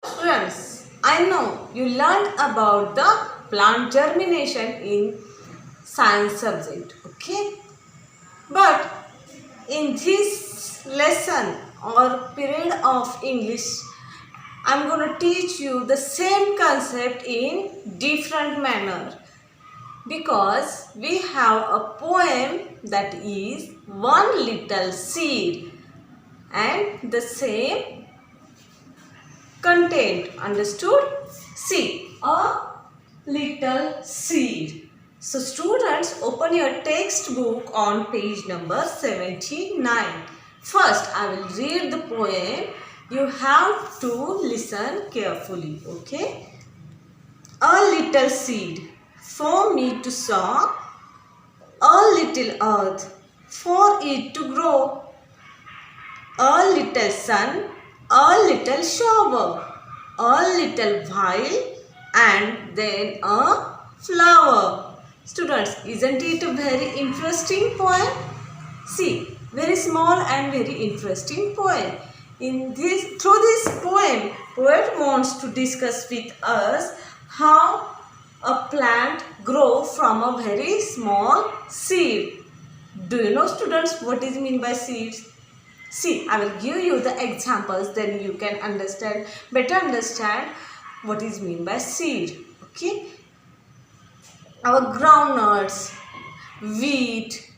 Students, I know you learned about the plant germination in science subject, okay? But in this lesson or period of English, I'm going to teach you the same concept in different manner because we have a poem that is One Little Seed and the same content. Understood? See, a little seed. So students, open your textbook on page number 79. First, I will read the poem. You have to listen carefully. Okay? A little seed for me to sow, a little earth for it to grow, a little sun, a little shower, a little while, and then a flower. Students, isn't it a very interesting poem? See, very small and very interesting poem. Through this poem, poet wants to discuss with us how a plant grows from a very small seed. Do you know, students, what is mean by seeds? See, I will give you the examples, then you can better understand what is mean by seed. Okay? Our groundnuts, wheat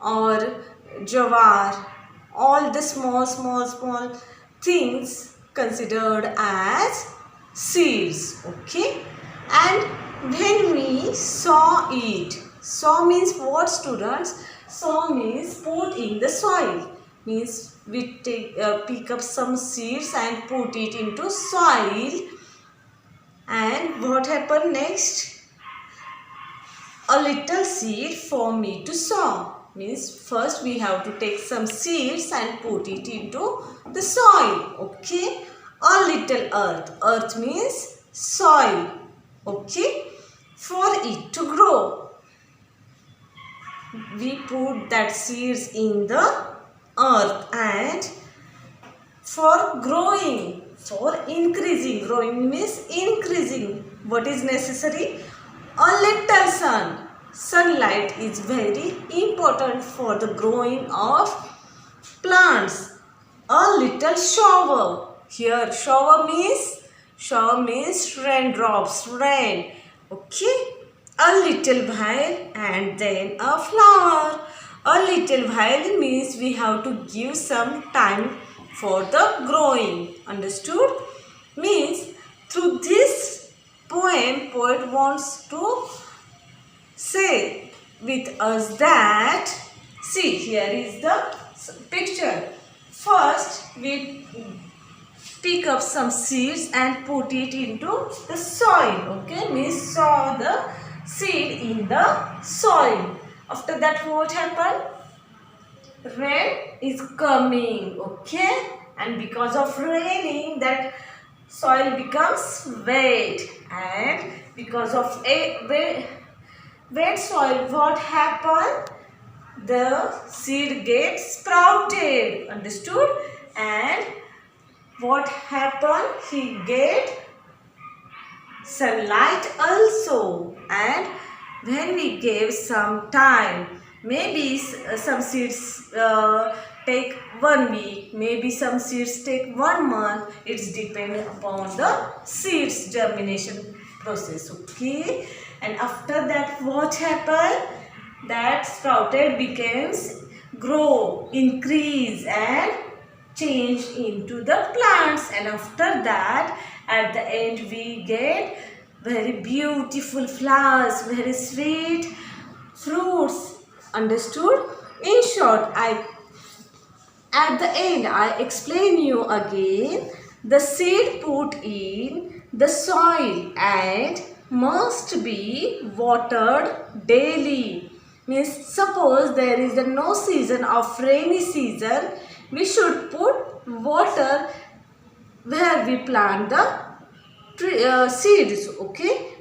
or jawar, all the small things considered as seeds. Okay? And when we sow it, sow means what, students? Sow means put in the soil. Means we pick up some seeds and put it into soil. And what happened next? A little seed for me to sow. Means first we have to take some seeds and put it into the soil. Okay. A little earth. Earth means soil. Okay. For it to grow. We put that seeds in the earth and for growing, for increasing. Growing means increasing. What is necessary? A little sun. Sunlight is very important for the growing of plants. A little shower. Here shower means raindrops, rain. Okay. A little while and then a flower. A little while means we have to give some time for the growing. Understood? Means through this poem, poet wants to say with us that, see, here is the picture. First, we pick up some seeds and put it into the soil. Okay, means sow the seed in the soil. After that, what happened? Rain is coming. Okay, and because of raining, that soil becomes wet, and because of a wet soil, what happened? The seed gets sprouted. Understood? And what happened? He get sunlight also. And when we gave some time, maybe some seeds take 1 week, maybe some seeds take 1 month. It's dependent upon the seeds germination process. Okay, and after that, what happened? That sprouted becomes grow, increase, and change into the plants. And after that, at the end, we get very beautiful flowers, very sweet fruits. Understood? In short, at the end I explain you again. The seed put in the soil and must be watered daily. Means suppose there is no season of rainy season, we should put water where we plant the seeds. Okay,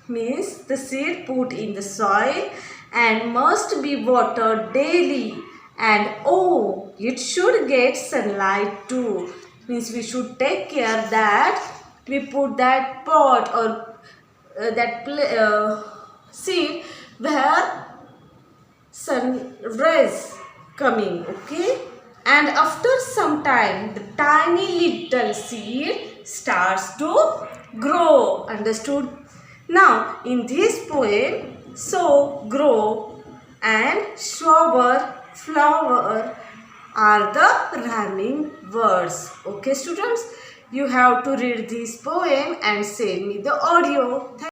means the seed put in the soil and must be watered daily, and it should get sunlight too. Means we should take care that we put that pot or seed where sun rays coming, okay? And after some time, the tiny little seed starts to grow. Understood? Now, in this poem, sow, grow, and shower, flower are the rhyming words. Okay, students? You have to read this poem and send me the audio.